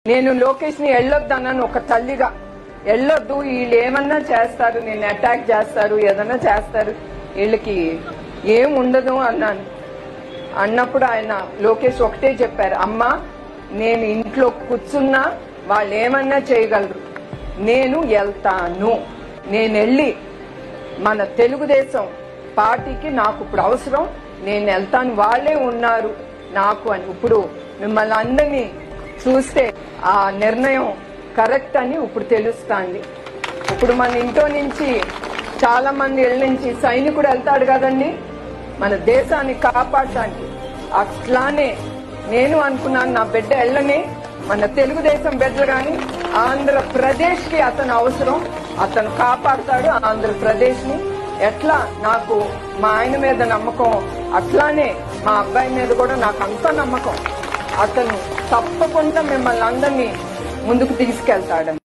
నేను లోకేష్ ని వెళ్ళొద్దన్నాను ఒక తల్లిగా. వెళ్ళొద్దు, వీళ్ళు ఏమన్నా చేస్తారు, నేను అటాక్ చేస్తారు, ఏదన్నా చేస్తారు, వీళ్ళకి ఏం ఉండదు అన్నాను. అన్నప్పుడు ఆయన లోకేష్ ఒకటే చెప్పారు, అమ్మా నేను ఇంట్లో కూర్చున్నా వాళ్ళు ఏమన్నా చేయగలరు, నేను వెళ్తాను, నేను వెళ్ళి మన తెలుగుదేశం పార్టీకి నాకు ఇప్పుడు అవసరం, నేను వెళ్తాను, వాళ్ళే ఉన్నారు నాకు అని. ఇప్పుడు మిమ్మల్ని అందరినీ చూస్తే ఆ నిర్ణయం కరెక్ట్ అని ఇప్పుడు తెలుస్తుంది. ఇప్పుడు మన ఇంట్లో నుంచి చాలా మంది ఇళ్ళ నుంచి సైనికుడు వెళ్తాడు కదండి మన దేశాన్ని కాపాడటానికి. అట్లానే నేను అనుకున్నాను, నా బిడ్డ వెళ్ళని మన తెలుగుదేశం బిడ్డలు కానీ ఆంధ్రప్రదేశ్ కి అతను అవసరం, అతను కాపాడతాడు ఆంధ్రప్రదేశ్ ని. ఎట్లా నాకు మా ఆయన మీద నమ్మకం, అట్లానే మా అబ్బాయి మీద కూడా నాకు అంత నమ్మకం. అతను తప్పకుండా మిమ్మల్ని అందరినీ ముందుకు తీసుకెళ్తాడని.